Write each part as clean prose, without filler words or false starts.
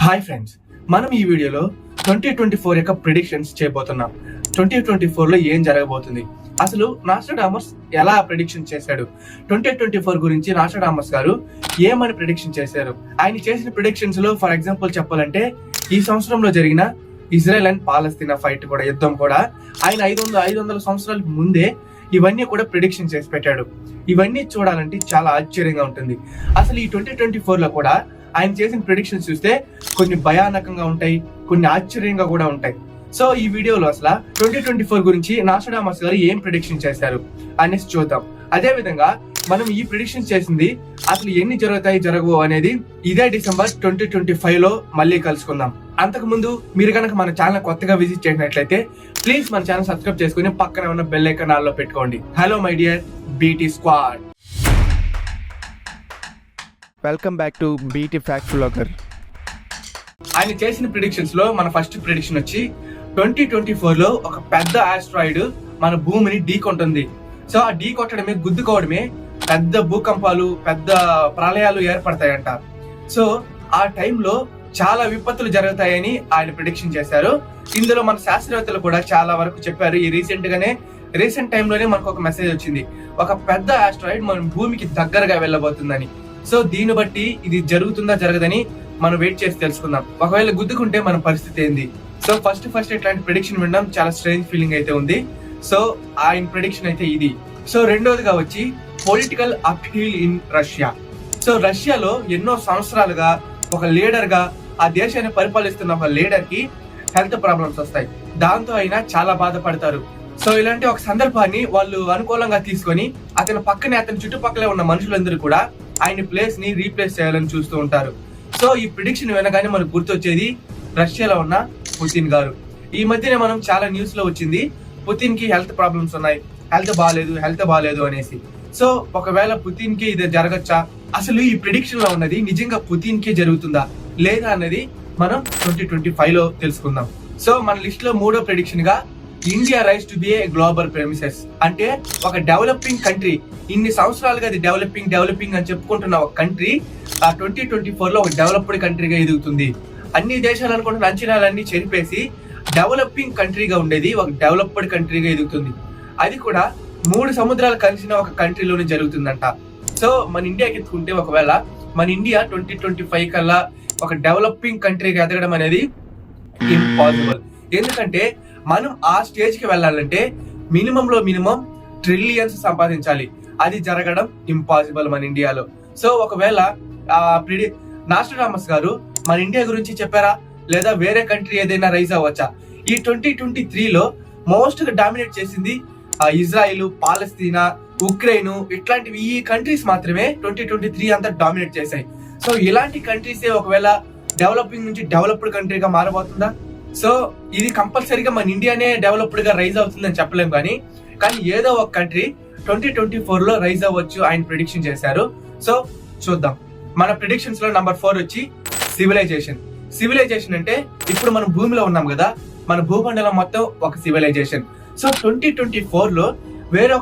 Hi friends, మనం ఈ వీడియోలో 2024 యొక్క ప్రిడిక్షన్స్ చేయబోతున్నాం. 2024లో ఏం జరగబోతుంది, అసలు నాస్ట్రాడామస్ ఎలా ప్రిడిక్షన్ చేశాడు, 2024 గురించి నాస్ట్రాడామస్ గారు ఏమని ప్రిడిక్షన్ చేశారు. ఆయన చేసిన ప్రిడిక్షన్స్ లో ఫర్ ఎగ్జాంపుల్ చెప్పాలంటే ఈ సంవత్సరంలో జరిగిన ఇజ్రాయెల్ అండ్ పాలస్తీనా ఫైట్ కూడా, యుద్ధం కూడా ఆయన 500 సంవత్సరాల ముందే ఇవన్నీ కూడా ప్రిడిక్షన్ చేసి పెట్టాడు. ఇవన్నీ చూడాలంటే చాలా ఆశ్చర్యంగా ఉంటుంది. అసలు ఈ 2024లో కూడా ఆయన చేసిన ప్రిడిక్షన్స్ చూస్తే కొన్ని భయానకంగా ఉంటాయి, కొన్ని ఆశ్చర్యంగా కూడా ఉంటాయి. సో ఈ వీడియోలో అసలు 2024 గురించి నాస్ట్రాడామస్ గారు ఏం ప్రిడిక్షన్ చేశారు అనేసి చూద్దాం. అదే విధంగా మనం ఈ ప్రిడిక్షన్ చేసింది అసలు ఎన్ని జరుగుతాయి జరగవు అనేది ఇదే డిసెంబర్ 2025 లో మళ్ళీ కలుసుకుందాం. అంతకు ముందు మీరు కనుక మన ఛానల్ కొత్తగా విజిట్ చేసినట్లయితే ప్లీజ్ మన ఛానల్ సబ్స్క్రైబ్ చేసుకుని పక్కన ఉన్న బెల్ ఐకాన్ ఆల్లో పెట్టుకోండి. Hello my dear BT squad, welcome back to BT fact vlogger. ఆయన చేసిన ప్రిడిక్షన్స్ లో మన ఫస్ట్ ప్రిడిక్షన్ వచ్చి 2024 లో ఒక పెద్ద ఆస్ట్రాయిడ్ మన భూమిని ఢీకొంటుంది. సో ఆ ఢీకొట్టడమే, గుద్దుకోవడమే పెద్ద భూకంపాలు, పెద్ద ప్రళయాలు ఏర్పడతాయంట. సో ఆ టైంలో చాలా విపత్తులు జరుగుతాయని ఆయన ప్రిడిక్షన్ చేశారు. ఇందులో మన శాస్త్రవేత్తలు కూడా చాలా వరకు చెప్పారు. ఈ రీసెంట్ టైంలోనే మనకు ఒక మెసేజ్ వచ్చింది, ఒక పెద్ద ఆస్ట్రాయిడ్ మన భూమికి దగ్గరగా వెళ్ళబోతుందని. సో దీన్ని బట్టి ఇది జరుగుతుందా జరగదని మనం వెయిట్ చేసి తెలుసుకుందాం. ఒకవేళ గుద్దుకుంటే మన పరిస్థితి ఏంది. సో ఫస్ట్ ఇట్లాంటి ప్రిడిక్షన్ వినడం చాలా స్ట్రేంజ్ ఫీలింగ్ అయితే ఉంది. సో ఆయన ప్రిడిక్షన్ అయితే ఇది. సో రెండోదిగా వచ్చి పొలిటికల్ అప్హీల్ ఇన్ రష్యా. సో రష్యాలో ఎన్నో సంవత్సరాలుగా ఒక లీడర్ గా ఆ దేశాన్ని పరిపాలిస్తున్న ఒక లీడర్ కి హెల్త్ ప్రాబ్లమ్స్ వస్తాయి. దాంతో అయినా చాలా బాధపడతారు. సో ఇలాంటి ఒక సందర్భాన్ని వాళ్ళు అనుకూలంగా తీసుకొని అతని చుట్టుపక్కల ఉన్న మనుషులందరూ కూడా ఆయన ప్లేస్ ని రీప్లేస్ చేయాలని చూస్తూ ఉంటారు. సో ఈ ప్రిడిక్షన్ వినగానే మనకు గుర్తొచ్చేది రష్యాలో ఉన్న పుతిన్ గారు. ఈ మధ్యనే మనం చాలా న్యూస్ లో వచ్చింది, పుతిన్ కి హెల్త్ ప్రాబ్లమ్స్ ఉన్నాయి, హెల్త్ బాగాలేదు అనేసి. సో ఒకవేళ పుతిన్ కి ఇది జరగచ్చా, అసలు ఈ ప్రిడిక్షన్ లో ఉన్నది నిజంగా పుతిన్ కి జరుగుతుందా లేదా అన్నది మనం 2025 లో తెలుసుకుందాం. సో మన లిస్ట్ లో మూడో ప్రిడిక్షన్ గా India rise to be a global premises. అంటే ఒక డెవలపింగ్ కంట్రీ, ఇన్ని సంవత్సరాలుగా అది డెవలపింగ్ అని చెప్పుకుంటున్న ఒక కంట్రీ 2024 లో ఒక డెవలప్డ్ కంట్రీగా ఎదుగుతుంది. అన్ని దేశాలు అనుకుంటున్న అంచనాలన్నీ చెరిపేసి డెవలపింగ్ కంట్రీగా ఉండేది ఒక డెవలప్డ్ కంట్రీగా ఎదుగుతుంది. అది కూడా 3 సముద్రాలు కలిసిన ఒక కంట్రీలోనే జరుగుతుందంట. సో మన ఇండియాకి ఎత్తుకుంటే ఒకవేళ మన ఇండియా 2025 కల్లా ఒక డెవలపింగ్ కంట్రీగా ఎదగడం అనేది ఇంపాసిబుల్. ఎందుకంటే మనం ఆ స్టేజ్ కి వెళ్ళాలంటే మినిమం ట్రిలియన్స్ సంపాదించాలి. అది జరగడం ఇంపాసిబుల్ మన ఇండియాలో. సో ఒకవేళ నాస్ట్రాడామస్ గారు మన ఇండియా గురించి చెప్పారా, లేదా వేరే కంట్రీ ఏదైనా రైజ్ అవ్వచ్చా? ఈ 2023లో మోస్ట్ గా డామినేట్ చేసింది ఇజ్రాయిల్, పాలస్తీనా, ఉక్రెయిన్, ఇట్లాంటివి ఈ కంట్రీస్ మాత్రమే 2023 అంతా డామినేట్ చేశాయి. సో ఇలాంటి కంట్రీస్ ఒకవేళ డెవలపింగ్ నుంచి డెవలప్డ్ కంట్రీగా మారబోతుందా? సో ఇది కంపల్సరీగా మన ఇండియానే డెవలప్డ్ గా రైజ్ అవుతుందని చెప్పలేం, కానీ ఏదో ఒక కంట్రీ 2024 లో రైజ్ అవ్వచ్చు ఆయన ప్రిడిక్షన్ చేశారు. సో చూద్దాం. మన ప్రిడిక్షన్స్ లో నంబర్ 4 వచ్చి సివిలైజేషన్ అంటే ఇప్పుడు మనం భూమిలో ఉన్నాం కదా, మన భూమండలం మొత్తం ఒక సివిలైజేషన్. సో 2024 లో వేరే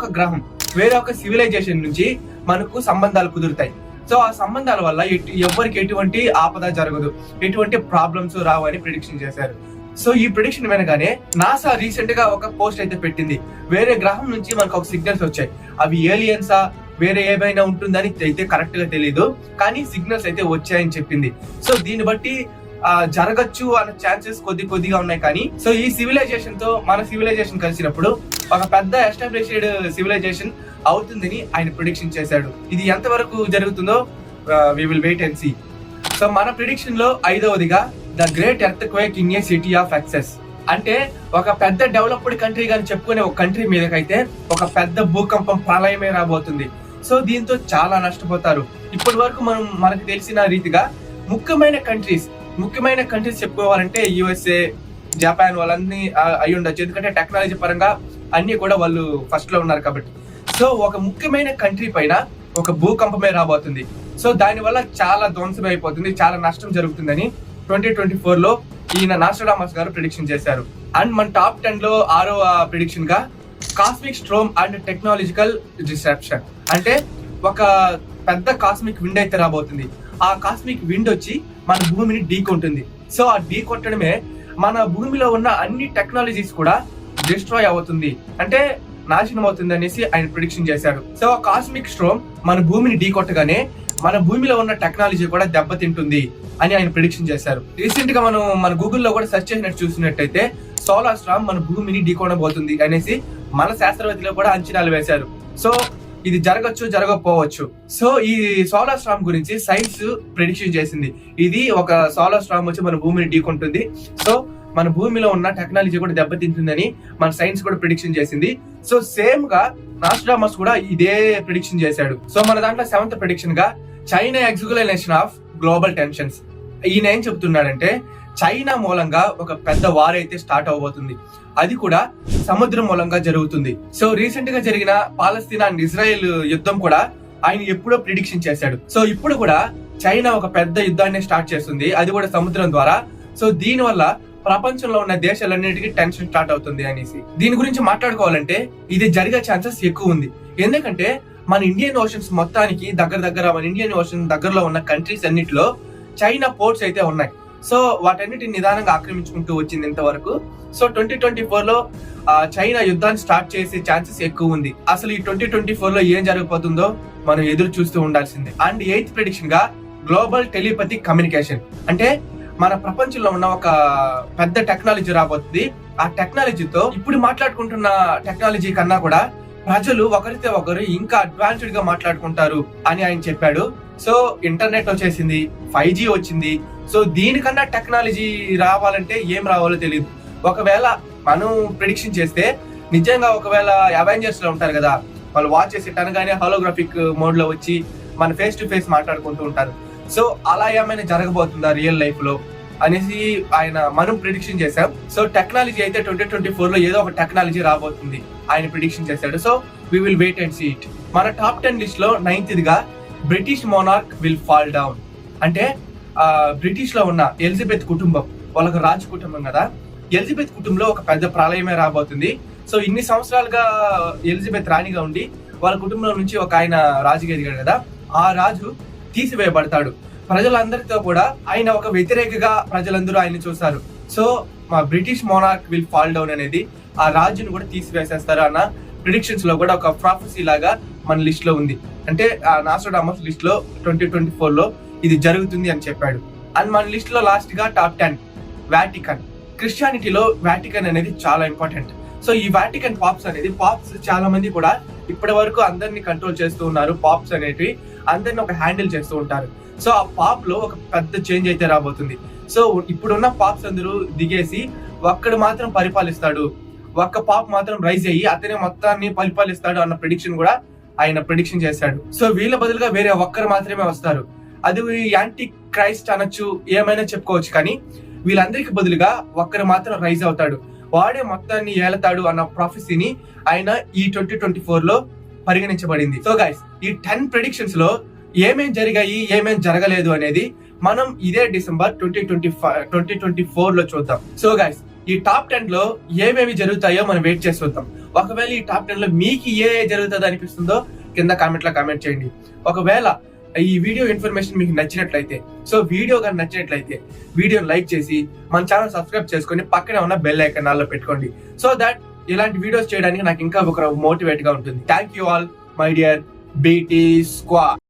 ఒక సివిలైజేషన్ నుంచి మనకు సంబంధాలు కుదురుతాయి. సో ఆ సంబంధాల వల్ల ఎవరికి ఎటువంటి ఆపద జరగదు, ఎటువంటి ప్రాబ్లమ్స్ రావు అని ప్రిడిక్షన్ చేశారు. సో ఈ ప్రిడిక్షన్ వినగానే నాసా రీసెంట్ గా ఒక పోస్ట్ అయితే పెట్టింది. వేరే గ్రహం నుంచి మనకు ఒక సిగ్నల్స్ వచ్చాయి. అవి ఏలియన్సా వేరే ఏమైనా ఉంటుందని అయితే కరెక్ట్ గా తెలియదు, కానీ సిగ్నల్స్ అయితే వచ్చాయని చెప్పింది. సో దీన్ని బట్టి జరగచ్చు అన్న ఛాన్సెస్ కొద్దిగా ఉన్నాయి. కానీ సో ఈ సివిలైజేషన్ తో మన సివిలైజేషన్ కలిసినప్పుడు ఒక పెద్ద ఎస్టాబ్లిష్డ్ సివిలైజేషన్ అవుతుందని ఆయన ప్రిడిక్షన్ చేశాడు. ఇది ఎంతవరకు జరుగుతుందో we will wait and see. So మన ప్రిడిక్షన్ లో 5వదిగా the great earthquake in a city of excess. అంటే ఒక పెద్ద డెవలప్డ్ కంట్రీ గాని చెప్పుకునే ఒక కంట్రీ మీదకైతే ఒక పెద్ద భూకంపం, ప్రళయమే రాబోతుంది. సో దీంతో చాలా నష్టపోతారు. ఇప్పటి వరకు మనకు తెలిసిన రీతిగా ముఖ్యమైన కంట్రీస్ చెప్పుకోవాలంటే USA, జపాన్ వాళ్ళన్నీ అయి ఉండొచ్చు. ఎందుకంటే టెక్నాలజీ పరంగా అన్ని కూడా వాళ్ళు ఫస్ట్ లో ఉన్నారు కాబట్టి. సో ఒక ముఖ్యమైన కంట్రీ పైన ఒక భూకంపమే రాబోతుంది. సో దాని వల్ల చాలా ధ్వంసం అయిపోతుంది, చాలా నష్టం జరుగుతుందని 2024 లో ఈయన నాస్ట్రాడామస్ గారు ప్రిడిక్షన్ చేశారు. అండ్ మన టాప్ 10 లో 6వ ప్రిడిక్షన్ గా cosmic storm and technological disruption. అంటే ఒక పెద్ద కాస్మిక్ విండ్ అయితే రాబోతుంది. ఆ కాస్మిక్ విండ్ వచ్చి మన భూమిని ఢీకొంటుంది. సో ఆ ఢీకొట్టడమే మన భూమిలో ఉన్న అన్ని టెక్నాలజీస్ కూడా డిస్ట్రాయ్ అవుతుంది, అంటే నాశనం అవుతుంది అనేసి ఆయన ప్రిడిక్షన్ చేశారు. సో కాస్మిక్ స్ట్రోమ్ మన భూమిని ఢీకొట్టగానే మన భూమిలో ఉన్న టెక్నాలజీ కూడా దెబ్బతింటుంది అని ఆయన ప్రిడిక్షన్ చేశారు. రీసెంట్ గా మనం మన గూగుల్లో కూడా సెర్చ్ చేసినట్టు చూసినట్టయితే సోలార్ స్టార్మ్ మన భూమిని ఢీకొనబోతుంది అనేసి మన శాస్త్రవేత్తలు కూడా అంచనాలు వేశారు. సో ఇది జరగచ్చు, జరగకపోవచ్చు. సో ఈ సోలార్ స్టార్మ్ గురించి సైన్స్ ప్రిడిక్షన్ చేసింది. ఇది ఒక సోలార్ స్టార్మ్ వచ్చి మన భూమిని ఢీకొంటుంది, సో మన భూమిలో ఉన్న టెక్నాలజీ కూడా దెబ్బతింటుందని మన సైన్స్ కూడా ప్రిడిక్షన్ చేసింది. సో సేమ్ గా నాస్ట్రాడమస్ కూడా ఇదే ప్రిడిక్షన్ చేశాడు. సో మన దాంట్లో 7th ప్రిడిక్షన్ గా China explanation of global tensions. ఈయన ఏం చెప్తున్నాడంటే చైనా మూలంగా ఒక పెద్ద వార్ అయితే స్టార్ట్ అవబోతుంది, అది కూడా సముద్రం మూలంగా జరుగుతుంది. సో రీసెంట్ గా జరిగిన పాలస్తీనా అండ్ ఇజ్రాయెల్ యుద్ధం కూడా ఆయన ఎప్పుడో ప్రిడిక్షన్ చేశాడు. సో ఇప్పుడు కూడా చైనా ఒక పెద్ద యుద్ధాన్ని స్టార్ట్ చేస్తుంది, అది కూడా సముద్రం ద్వారా. సో దీని వల్ల ప్రపంచంలో ఉన్న దేశాలన్నిటికీ టెన్షన్ స్టార్ట్ అవుతుంది అనేసి. దీని గురించి మాట్లాడుకోవాలంటే ఇది జరిగే ఛాన్సెస్ ఎక్కువ ఉంది. ఎందుకంటే మన ఇండియన్ ఓషన్స్ మొత్తానికి దగ్గర మన ఇండియన్ ఓషన్ దగ్గరలో ఉన్న కంట్రీస్ అన్నిటిలో చైనా పోర్ట్స్ అయితే ఉన్నాయి. సో వాటన్నిటిని నిదానంగా ఆక్రమించుకుంటూ వచ్చింది ఇంతవరకు. సో 2024 లో చైనా యుద్ధాన్ని స్టార్ట్ చేసే ఛాన్సెస్ ఎక్కువ ఉంది. అసలు ఈ 2024 లో ఏం జరగబోతుందో మనం ఎదురు చూస్తూ ఉండాల్సిందే. అండ్ 8th ప్రిడిక్షన్ గా గ్లోబల్ టెలిపతిక్ కమ్యూనికేషన్, అంటే మన ప్రపంచంలో ఉన్న ఒక పెద్ద టెక్నాలజీ రాబోతుంది. ఆ టెక్నాలజీతో ఇప్పుడు మాట్లాడుకుంటున్న టెక్నాలజీ కన్నా కూడా ప్రజలు ఒకరితో ఒకరు ఇంకా అడ్వాన్స్డ్ గా మాట్లాడుకుంటారు అని ఆయన చెప్పాడు. సో ఇంటర్నెట్ వచ్చేసింది, 5G వచ్చింది. సో దీనికన్నా టెక్నాలజీ రావాలంటే ఏం రావాలో తెలియదు. ఒకవేళ మనం ప్రిడిక్షన్ చేస్తే నిజంగా ఒకవేళ అవెంజర్స్ లో ఉంటారు కదా, వాళ్ళు వాచ్ చేసి అనగానే హోలోగ్రాఫిక్ మోడ్ లో వచ్చి మన ఫేస్ టు ఫేస్ మాట్లాడుకుంటూ ఉంటారు. సో అలా ఏమైనా జరగబోతుందా రియల్ లైఫ్ లో అనేసి మనం ప్రిడిక్షన్ చేశాం. సో టెక్నాలజీ అయితే 2024 లో ఏదో ఒక టెక్నాలజీ రాబోతుంది ఆయన ప్రిడిక్షన్ చేశాడు. So we will wait and see it. మన టాప్ 10 లిస్ట్ లో 9th గా British monarch will fall down. అంటే బ్రిటిష్ లో ఉన్న ఎలిజబెత్ కుటుంబం, వాళ్ళకి రాజ కుటుంబం కదా, ఎలిజబెత్ కుటుంబంలో ఒక పెద్ద ప్రళయమే రాబోతుంది. సో ఇన్ని సంవత్సరాలుగా ఎలిజబెత్ రాణిగా ఉండి వాళ్ళ కుటుంబంలో నుంచి ఒక ఆయన రాజుగా ఎదిగాడు కదా, ఆ రాజు తీసివేయబడతాడు. ప్రజలందరితో కూడా ఆయన ఒక వ్యతిరేకగా ప్రజలందరూ ఆయన చూస్తారు. సో మా British monarch will fall down అనేది ఆ రాజును కూడా తీసివేసేస్తారు అన్న ప్రిడిక్షన్స్ లో కూడా ఒక ప్రాఫెసీ లాగా మన లిస్ట్ లో ఉంది. అంటే ఆ నాస్ట్రాడమస్ లిస్ట్ లో 2024 లో ఇది జరుగుతుంది అని చెప్పాడు. అండ్ మన లిస్ట్ లో లాస్ట్ గా టాప్ 10 వాటికన్. క్రిస్టియానిటీలో వాటికన్ అనేది చాలా ఇంపార్టెంట్. సో ఈ వాటికన్ పాప్స్ అనేది చాలా మంది కూడా ఇప్పటి వరకు అందరినీ కంట్రోల్ చేస్తూ ఉన్నారు. పాప్స్ అనేటివి అందరిని ఒక హ్యాండిల్ చేస్తూ ఉంటారు. సో ఆ పాప్ లో ఒక పెద్ద చేంజ్ అయితే రాబోతుంది. సో ఇప్పుడున్న పాప్స్ అందరూ దిగేసి ఒక్కడు మాత్రం పరిపాలిస్తాడు, ఒక్క పాప్ మాత్రం రైజ్ అయ్యి అతనే మొత్తాన్ని పరిపాలిస్తాడు అన్న ప్రిడిక్షన్ కూడా ఆయన ప్రిడిక్షన్ చేశాడు. సో వీళ్ళ బదులుగా వేరే ఒక్కరు మాత్రమే వస్తారు. అది యాంటీ క్రైస్ట్ అనొచ్చు, ఏమైనా చెప్పుకోవచ్చు, కానీ వీళ్ళందరికి బదులుగా ఒక్కరు మాత్రం రైజ్ అవుతాడు, వాడే మొత్తాన్ని ఏలతాడు అన్న ప్రాఫెసీని ఆయన ఈ 2024 లో పరిగణించబడింది. సో గైస్, ఈ 10 ప్రిడిక్షన్స్ లో ఏమేం జరిగాయి, ఏమేం జరగలేదు అనేది మనం ఇదే డిసెంబర్ 2024 లో చూద్దాం. సో గైస్, ఈ టాప్ 10 లో ఏమేమి జరుగుతాయో మనం వెయిట్ చేసి చూద్దాం. ఒకవేళ ఈ టాప్ 10 లో మీకు ఏ జరుగుతుంది అనిపిస్తుందో కింద కామెంట్ లో కామెంట్ చేయండి. ఒకవేళ ఈ వీడియో ఇన్ఫర్మేషన్ మీకు నచ్చినట్లయితే, సో వీడియో కానీ నచ్చినట్లయితే వీడియోని లైక్ చేసి మన ఛానల్ సబ్స్క్రైబ్ చేసుకొని పక్కనే ఉన్న బెల్ ఐకాన్ ఆల్లో పెట్టుకోండి. సో దట్ ఇలాంటి వీడియోస్ చేయడానికి నాకు ఇంకా ఒక మోటివేట్ గా ఉంటుంది. Thank you all my dear BT squad.